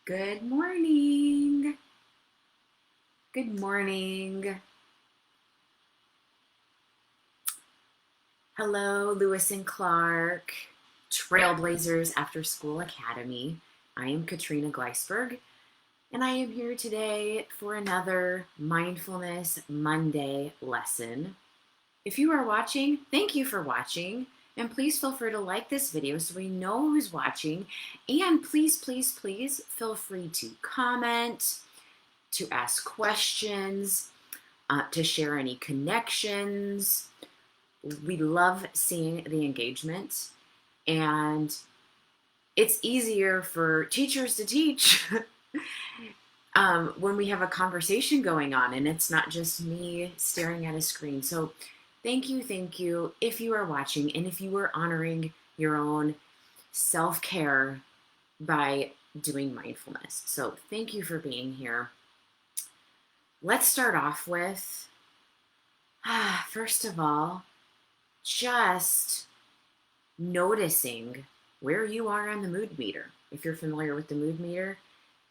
Good morning. Good morning. Hello, Lewis and Clark, Trailblazers After School Academy. I am Katrina Gleisberg, and I am here today for another Mindfulness Monday lesson. If you are watching, thank you for watching. And please feel free to like this video so we know who's watching. And please, please, please feel free to comment, to ask questions, to share any connections. We love seeing the engagement, and it's easier for teachers to teach when we have a conversation going on and it's not just me staring at a screen. So thank you if you are watching and if you are honoring your own self-care by doing mindfulness. So thank you for being here. Let's start off with, first of all, just noticing where you are on the mood meter. If you're familiar with the mood meter,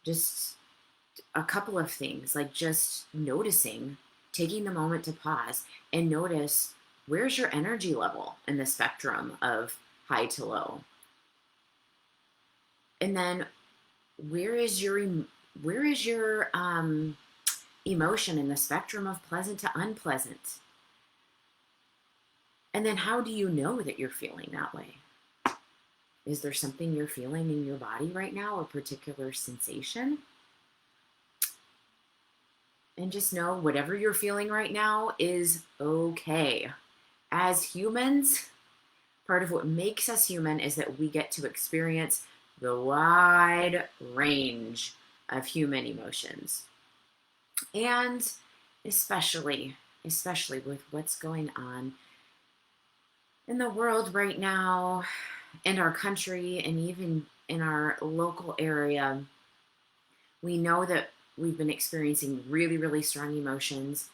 just a couple of things, like just noticing, taking the moment to pause and notice where's your energy level in the spectrum of high to low. And then where is your emotion in the spectrum of pleasant to unpleasant? And then how do you know that you're feeling that way? Is there something you're feeling in your body right now, a particular sensation? And just know whatever you're feeling right now is okay. As humans, part of what makes us human is that we get to experience the wide range of human emotions. And especially with what's going on in the world right now, in our country, and even in our local area, we know that we've been experiencing really, really strong emotions.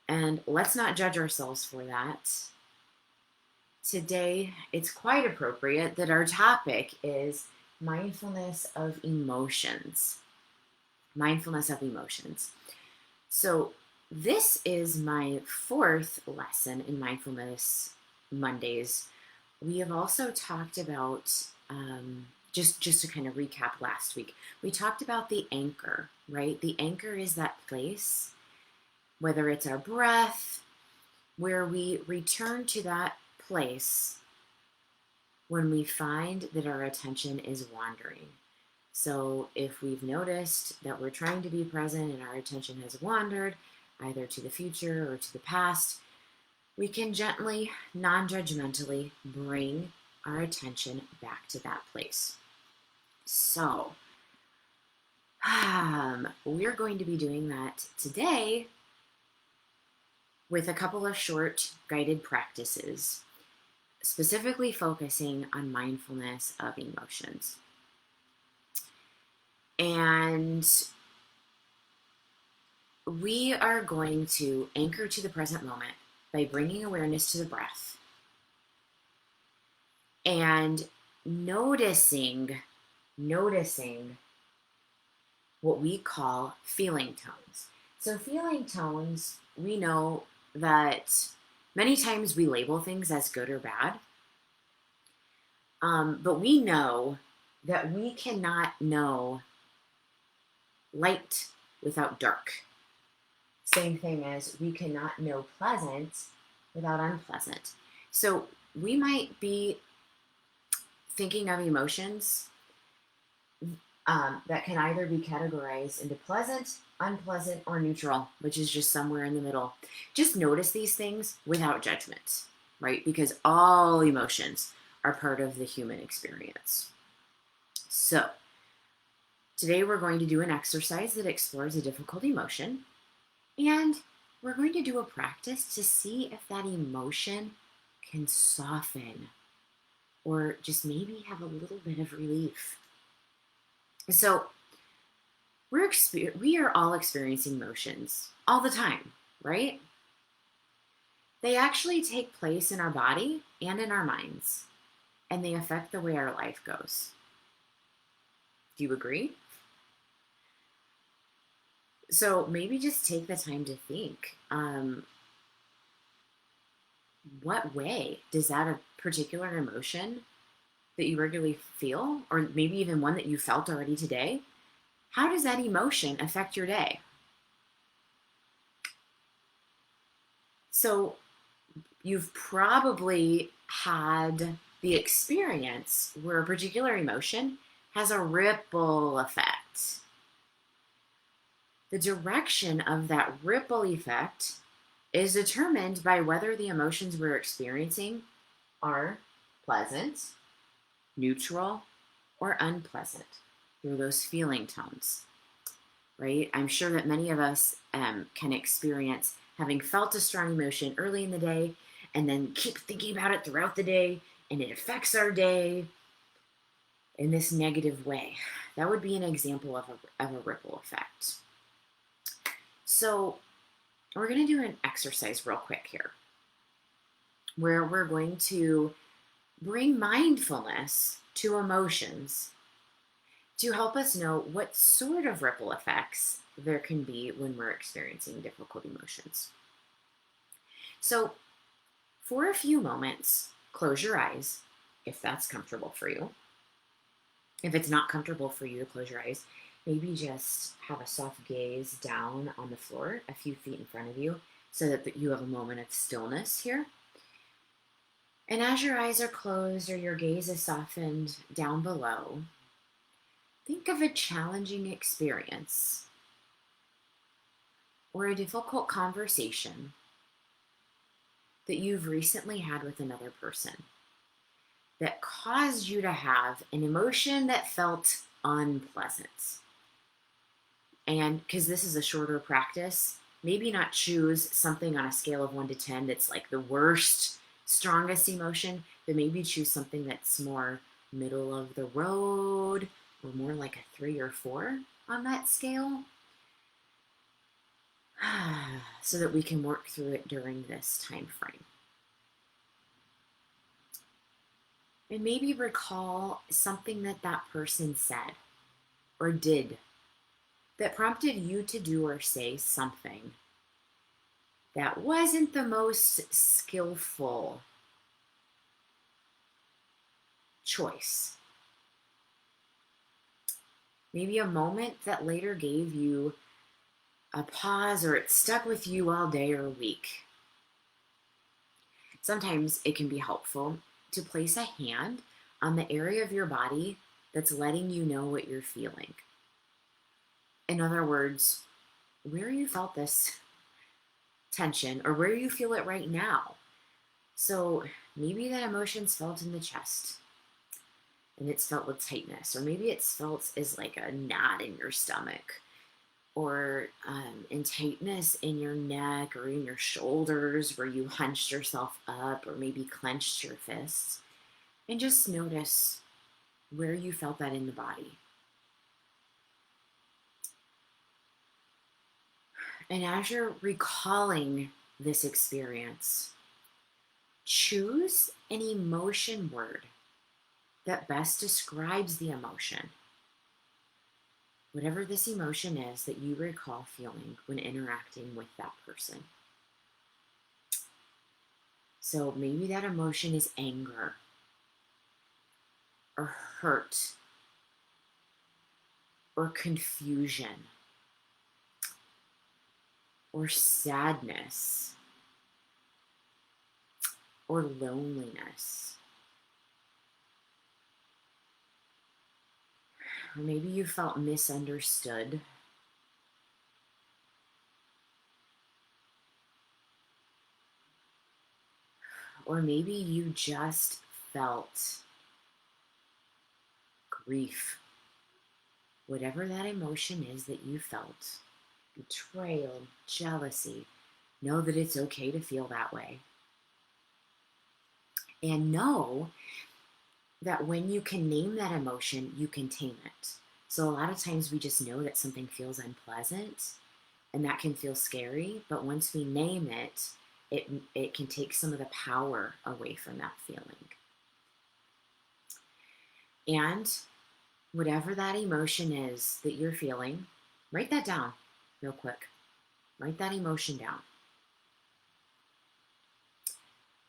And let's not judge ourselves for that. Today, it's quite appropriate that our topic is mindfulness of emotions. Mindfulness of emotions. So, this is my fourth lesson in Mindfulness Mondays. We have also talked about, just to kind of recap last week, we talked about the anchor, right? The anchor is that place, whether it's our breath, where we return to that place when we find that our attention is wandering. So if we've noticed that we're trying to be present and our attention has wandered, either to the future or to the past, we can gently, non-judgmentally bring our attention back to that place. So, we're going to be doing that today with a couple of short guided practices, specifically focusing on mindfulness of emotions. And we are going to anchor to the present moment by bringing awareness to the breath and noticing what we call feeling tones. So feeling tones, we know that many times we label things as good or bad, but we know that we cannot know light without dark. Same thing as we cannot know pleasant without unpleasant. So we might be thinking of emotions that can either be categorized into pleasant, unpleasant, or neutral, which is just somewhere in the middle. Just notice these things without judgment, right? Because all emotions are part of the human experience. So today we're going to do an exercise that explores a difficult emotion, and we're going to do a practice to see if that emotion can soften or just maybe have a little bit of relief. So we are all experiencing emotions all the time, right? They actually take place in our body and in our minds, and they affect the way our life goes. Do you agree? So maybe just take the time to think, what way does that a particular emotion that you regularly feel, or maybe even one that you felt already today, how does that emotion affect your day? So you've probably had the experience where a particular emotion has a ripple effect. The direction of that ripple effect is determined by whether the emotions we're experiencing are pleasant, neutral, or unpleasant through those feeling tones, right? I'm sure that many of us can experience having felt a strong emotion early in the day and then keep thinking about it throughout the day, and it affects our day in this negative way. That would be an example of a ripple effect. So, we're going to do an exercise real quick here where we're going to bring mindfulness to emotions to help us know what sort of ripple effects there can be when we're experiencing difficult emotions. So, for a few moments, close your eyes if that's comfortable for you. If it's not comfortable for you to close your eyes, maybe just have a soft gaze down on the floor a few feet in front of you so that you have a moment of stillness here. And as your eyes are closed or your gaze is softened down below, think of a challenging experience or a difficult conversation that you've recently had with another person that caused you to have an emotion that felt unpleasant. And because this is a shorter practice, maybe not choose something on a scale of 1 to 10 that's like the worst, strongest emotion, but maybe choose something that's more middle of the road or more like a 3 or 4 on that scale so that we can work through it during this time frame. And maybe recall something that that person said or did that prompted you to do or say something that wasn't the most skillful choice. Maybe a moment that later gave you a pause or it stuck with you all day or week. Sometimes it can be helpful to place a hand on the area of your body that's letting you know what you're feeling. In other words, where you felt this tension or where you feel it right now. So maybe that emotion's felt in the chest and it's felt with tightness, or maybe it's felt as like a knot in your stomach, or in tightness in your neck or in your shoulders where you hunched yourself up or maybe clenched your fists. And just notice where you felt that in the body. And as you're recalling this experience, choose an emotion word that best describes the emotion. Whatever this emotion is that you recall feeling when interacting with that person. So maybe that emotion is anger or hurt or confusion or sadness or loneliness. Or maybe you felt misunderstood. Or maybe you just felt grief. Whatever that emotion is that you felt, betrayal, jealousy, know that it's okay to feel that way. And know that when you can name that emotion, you can tame it. So a lot of times we just know that something feels unpleasant and that can feel scary, but once we name it, it can take some of the power away from that feeling. And whatever that emotion is that you're feeling, write that down. real quick. Write that emotion down.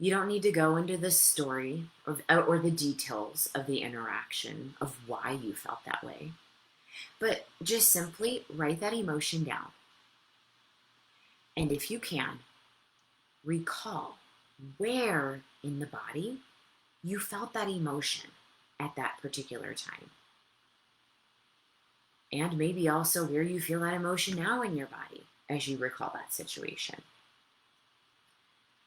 You don't need to go into the story or the details of the interaction of why you felt that way, but just simply write that emotion down. And if you can, recall where in the body you felt that emotion at that particular time. And maybe also where you feel that emotion now in your body as you recall that situation.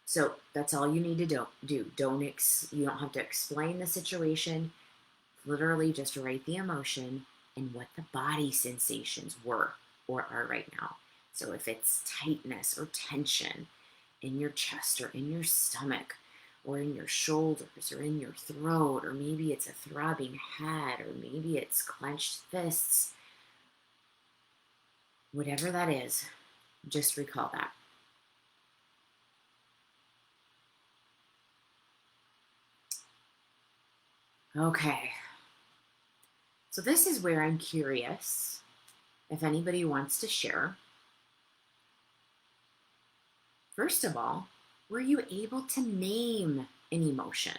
So that's all you need to do. You don't have to explain the situation. Literally just write the emotion and what the body sensations were or are right now. So if it's tightness or tension in your chest or in your stomach or in your shoulders or in your throat, or maybe it's a throbbing head, or maybe it's clenched fists, whatever that is, just recall that. Okay. So this is where I'm curious if anybody wants to share. First of all, were you able to name an emotion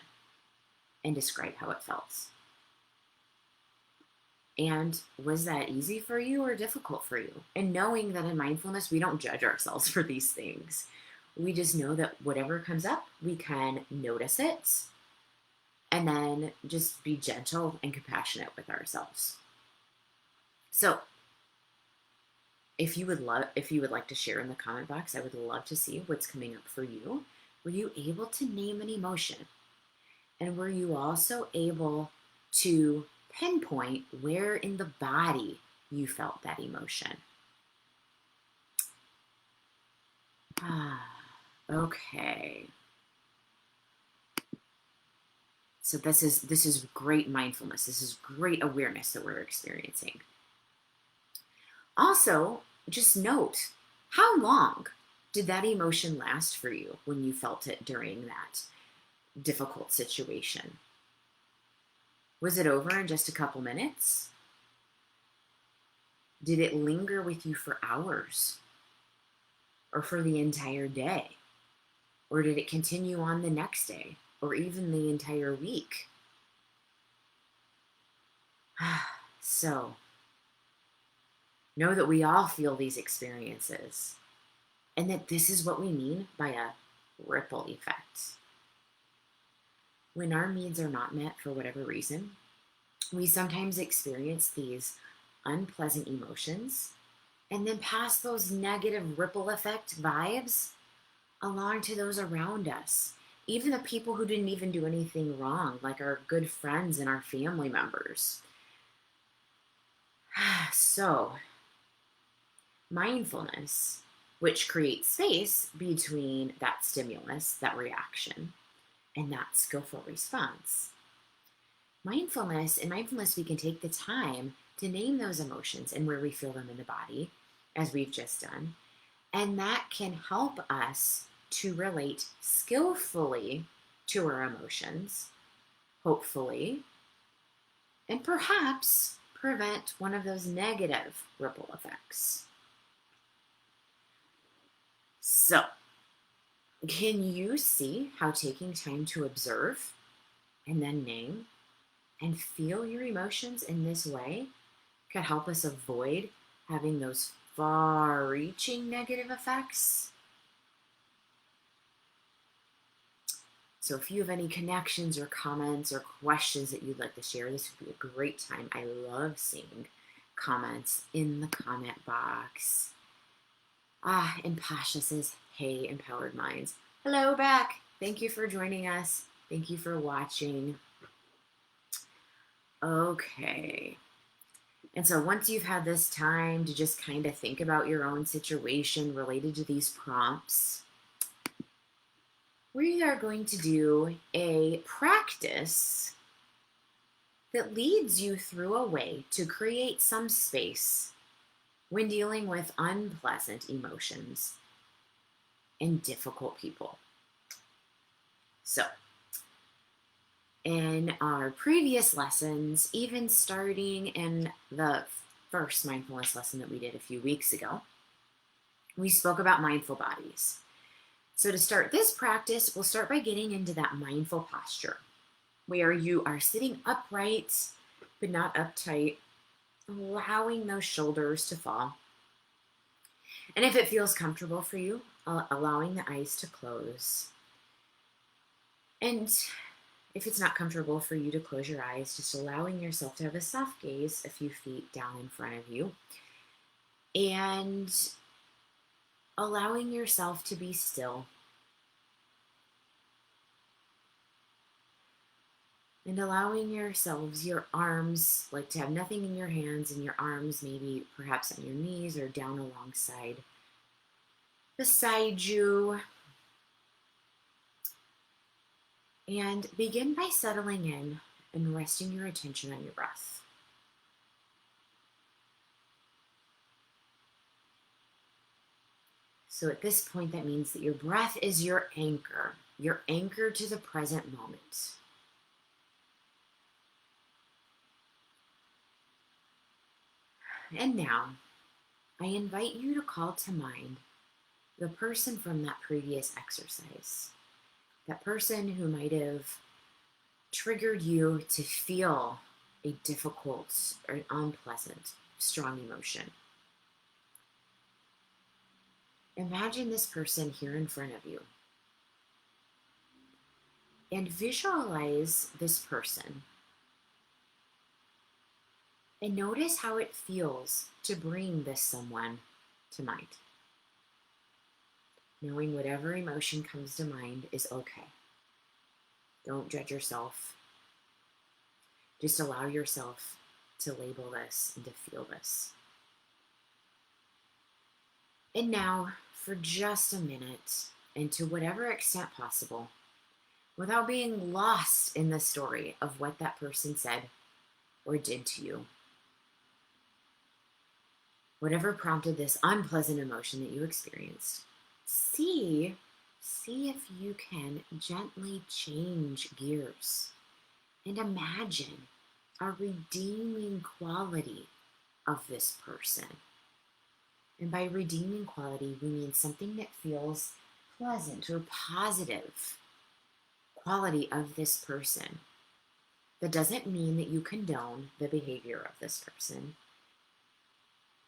and describe how it felt? And was that easy for you or difficult for you? And knowing that in mindfulness, we don't judge ourselves for these things. We just know that whatever comes up, we can notice it and then just be gentle and compassionate with ourselves. So if you would like to share in the comment box, I would love to see what's coming up for you. Were you able to name an emotion? And were you also able to pinpoint where in the body you felt that emotion? Okay. So this is great mindfulness. This is great awareness that we're experiencing. Also, just note, how long did that emotion last for you when you felt it during that difficult situation? Was it over in just a couple minutes? Did it linger with you for hours? Or for the entire day? Or did it continue on the next day? Or even the entire week? So, know that we all feel these experiences, and that this is what we mean by a ripple effect. When our needs are not met for whatever reason, we sometimes experience these unpleasant emotions and then pass those negative ripple effect vibes along to those around us, even the people who didn't even do anything wrong, like our good friends and our family members. So, mindfulness, which creates space between that stimulus, that reaction, and that skillful response. In mindfulness, we can take the time to name those emotions and where we feel them in the body, as we've just done. And that can help us to relate skillfully to our emotions, hopefully, and perhaps prevent one of those negative ripple effects. So, can you see how taking time to observe and then name and feel your emotions in this way could help us avoid having those far-reaching negative effects? So if you have any connections or comments or questions that you'd like to share, this would be a great time. I love seeing comments in the comment box. And Pasha says, hey, Empowered Minds. Hello back. Thank you for joining us. Thank you for watching. Okay. And so once you've had this time to just kind of think about your own situation related to these prompts, we are going to do a practice that leads you through a way to create some space when dealing with unpleasant emotions and difficult people. So, in our previous lessons, even starting in the first mindfulness lesson that we did a few weeks ago, we spoke about mindful bodies. So, to start this practice, we'll start by getting into that mindful posture where you are sitting upright but not uptight, allowing those shoulders to fall. And if it feels comfortable for you, allowing the eyes to close. And if it's not comfortable for you to close your eyes, just allowing yourself to have a soft gaze a few feet down in front of you. And allowing yourself to be still. And allowing yourselves, your arms, like to have nothing in your hands, and your arms maybe perhaps on your knees or down alongside, beside you. And begin by settling in and resting your attention on your breath. So at this point, that means that your breath is your anchor to the present moment. And now, I invite you to call to mind the person from that previous exercise, that person who might have triggered you to feel a difficult or unpleasant, strong emotion. Imagine this person here in front of you and visualize this person and notice how it feels to bring this someone to mind. Knowing whatever emotion comes to mind is okay. Don't judge yourself. Just allow yourself to label this and to feel this. And now, for just a minute, and to whatever extent possible, without being lost in the story of what that person said or did to you, whatever prompted this unpleasant emotion that you experienced, see if you can gently change gears and imagine a redeeming quality of this person. And by redeeming quality, we mean something that feels pleasant or positive quality of this person. That doesn't mean that you condone the behavior of this person.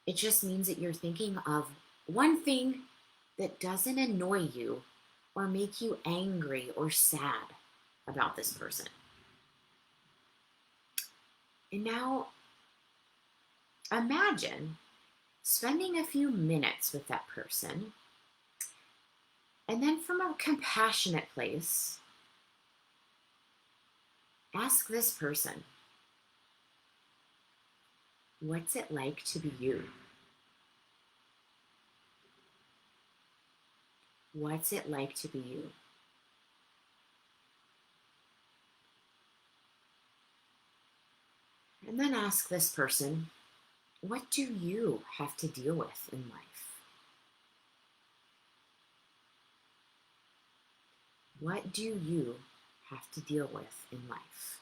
It just means that you're thinking of one thing that doesn't annoy you or make you angry or sad about this person. And now imagine spending a few minutes with that person, and then from a compassionate place, ask this person, what's it like to be you? What's it like to be you? And then ask this person, what do you have to deal with in life? What do you have to deal with in life?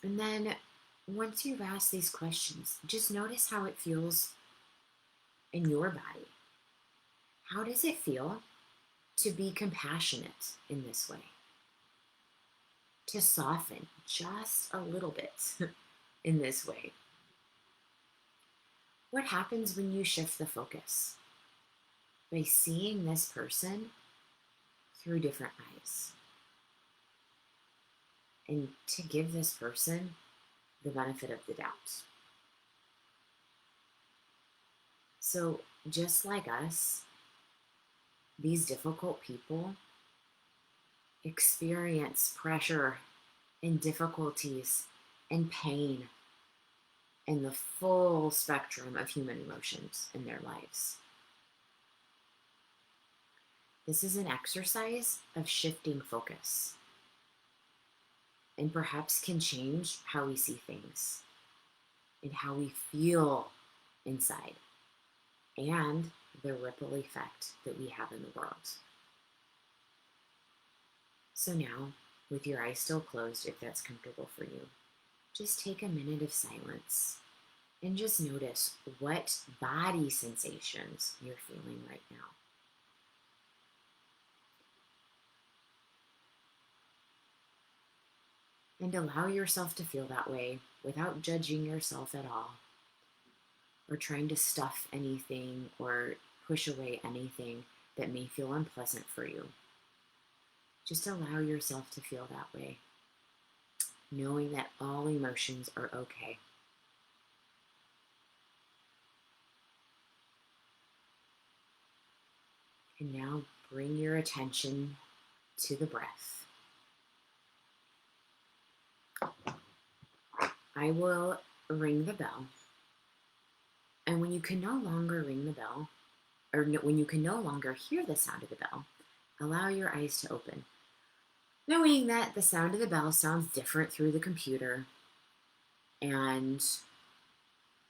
And then once you've asked these questions, just notice how it feels in your body. How does it feel to be compassionate in this way? To soften just a little bit in this way? What happens when you shift the focus? By seeing this person through different eyes. And to give this person the benefit of the doubt. So just like us, these difficult people experience pressure and difficulties and pain and the full spectrum of human emotions in their lives. This is an exercise of shifting focus and perhaps can change how we see things and how we feel inside and the ripple effect that we have in the world. So now, with your eyes still closed, if that's comfortable for you, just take a minute of silence and just notice what body sensations you're feeling right now. And allow yourself to feel that way without judging yourself at all, or trying to stuff anything or push away anything that may feel unpleasant for you. Just allow yourself to feel that way, knowing that all emotions are okay. And now bring your attention to the breath. I will ring the bell. And when you can no longer ring the bell, or when you can no longer hear the sound of the bell, allow your eyes to open, knowing that the sound of the bell sounds different through the computer, and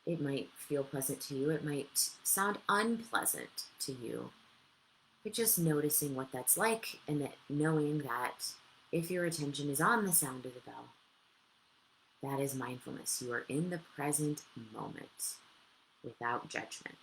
it might feel pleasant to you, it might sound unpleasant to you, but just noticing what that's like, and that knowing that if your attention is on the sound of the bell, that is mindfulness. You are in the present moment without judgment.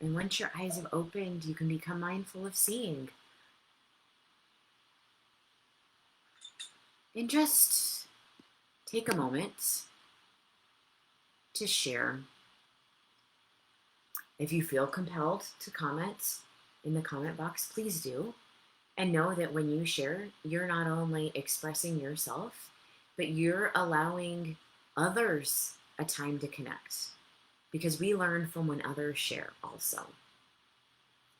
And once your eyes have opened, you can become mindful of seeing. And just take a moment to share. If you feel compelled to comment in the comment box, please do. And know that when you share, you're not only expressing yourself, but you're allowing others a time to connect, because we learn from when others share also.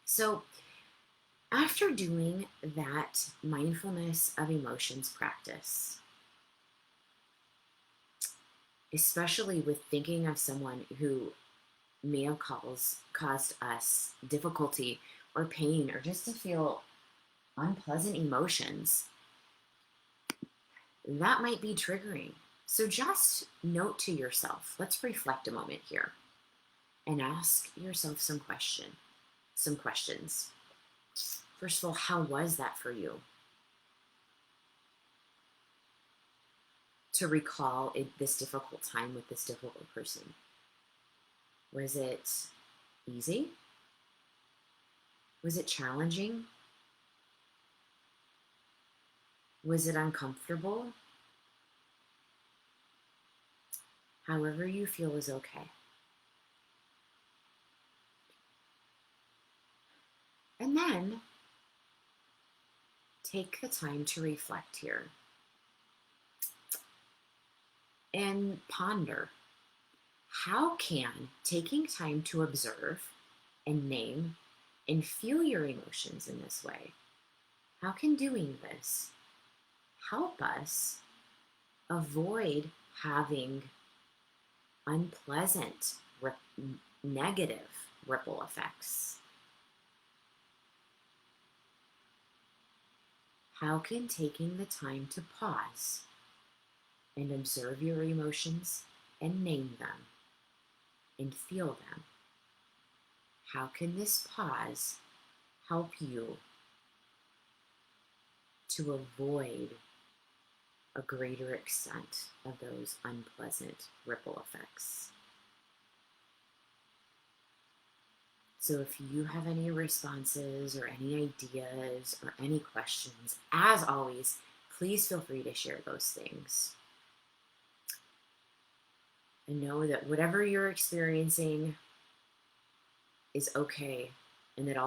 So after doing that mindfulness of emotions practice, especially with thinking of someone who may have caused us difficulty or pain, or just to feel unpleasant emotions, that might be triggering. So just note to yourself, let's reflect a moment here and ask yourself some questions. First of all, how was that for you? To recall this difficult time with this difficult person. Was it easy? Was it challenging? Was it uncomfortable? However you feel is okay. And then take the time to reflect here and ponder, how can taking time to observe and name and feel your emotions in this way, how can doing this help us avoid having unpleasant, negative ripple effects? How can taking the time to pause and observe your emotions and name them and feel them, how can this pause help you to avoid a greater extent of those unpleasant ripple effects? So if you have any responses or any ideas or any questions, as always, please feel free to share those things. And know that whatever you're experiencing is okay, and that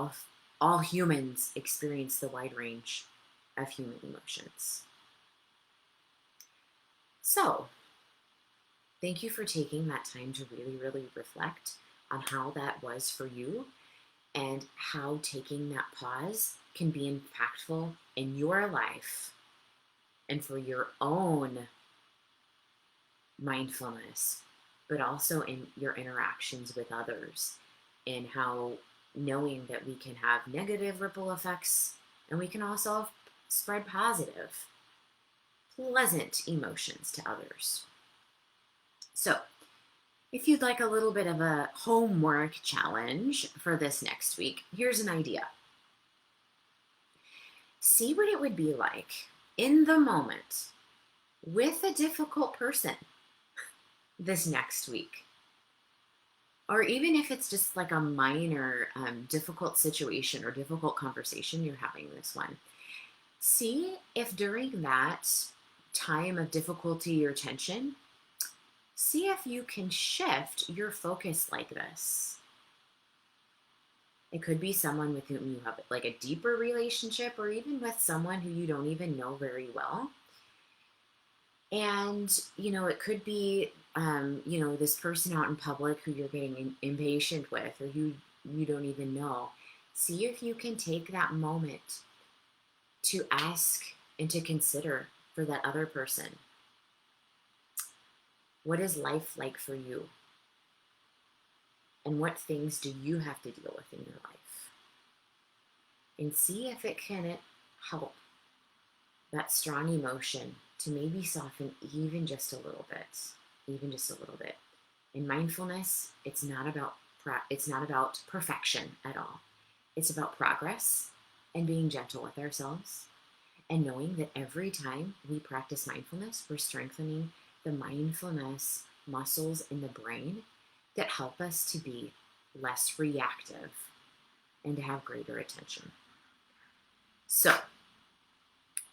all humans experience the wide range of human emotions. So, thank you for taking that time to really, really reflect on how that was for you, and how taking that pause can be impactful in your life and for your own mindfulness but also in your interactions with others, and how knowing that we can have negative ripple effects and we can also spread positive, pleasant emotions to others. So, if you'd like a little bit of a homework challenge for this next week, here's an idea. See what it would be like in the moment with a difficult person this next week. Or even if it's just like a minor difficult situation or difficult conversation you're having this one, see if during that time of difficulty or tension, see if you can shift your focus like this. It could be someone with whom you have like a deeper relationship, or even with someone who you don't even know very well. And, it could be, this person out in public who you're getting impatient with, or you don't even know. See if you can take that moment to ask and to consider for that other person. What is life like for you? And what things do you have to deal with in your life? And see if it can help that strong emotion to maybe soften even just a little bit, even just a little bit. In mindfulness, it's not about perfection at all. It's about progress and being gentle with ourselves, and knowing that every time we practice mindfulness, we're strengthening the mindfulness muscles in the brain that help us to be less reactive and to have greater attention. So,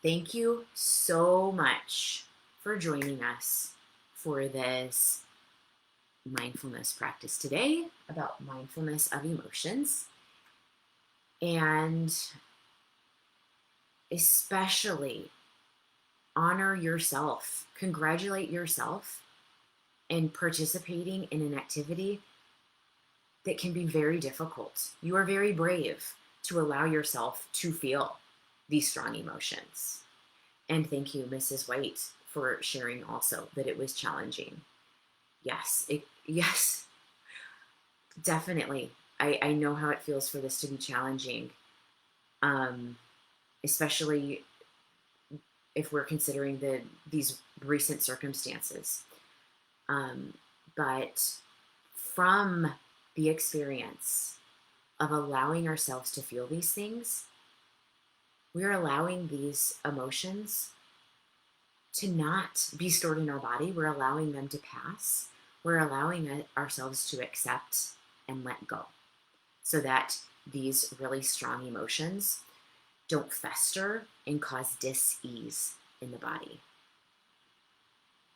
thank you so much for joining us for this mindfulness practice today about mindfulness of emotions. And especially honor yourself, congratulate yourself in participating in an activity that can be very difficult. You are very brave to allow yourself to feel these strong emotions. And thank you, Mrs. White, for sharing also that it was challenging. Yes, definitely. I know how it feels for this to be challenging, especially if we're considering these recent circumstances. But from the experience of allowing ourselves to feel these things, we're allowing these emotions to not be stored in our body. We're allowing them to pass. We're allowing ourselves to accept and let go, so that these really strong emotions don't fester and cause dis-ease in the body.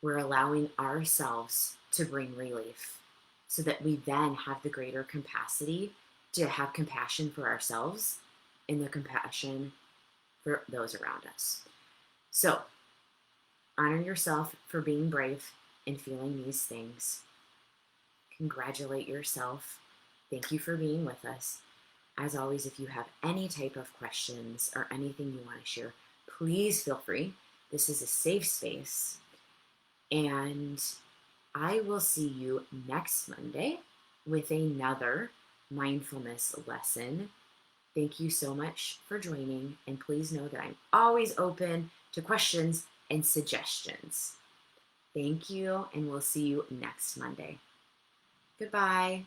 We're allowing ourselves to bring relief, so that we then have the greater capacity to have compassion for ourselves and the compassion for those around us. So, honor yourself for being brave and feeling these things. Congratulate yourself. Thank you for being with us. As always, if you have any type of questions or anything you want to share, please feel free. This is a safe space. And I will see you next Monday with another mindfulness lesson. Thank you so much for joining, and please know that I'm always open to questions and suggestions. Thank you, and we'll see you next Monday. Goodbye.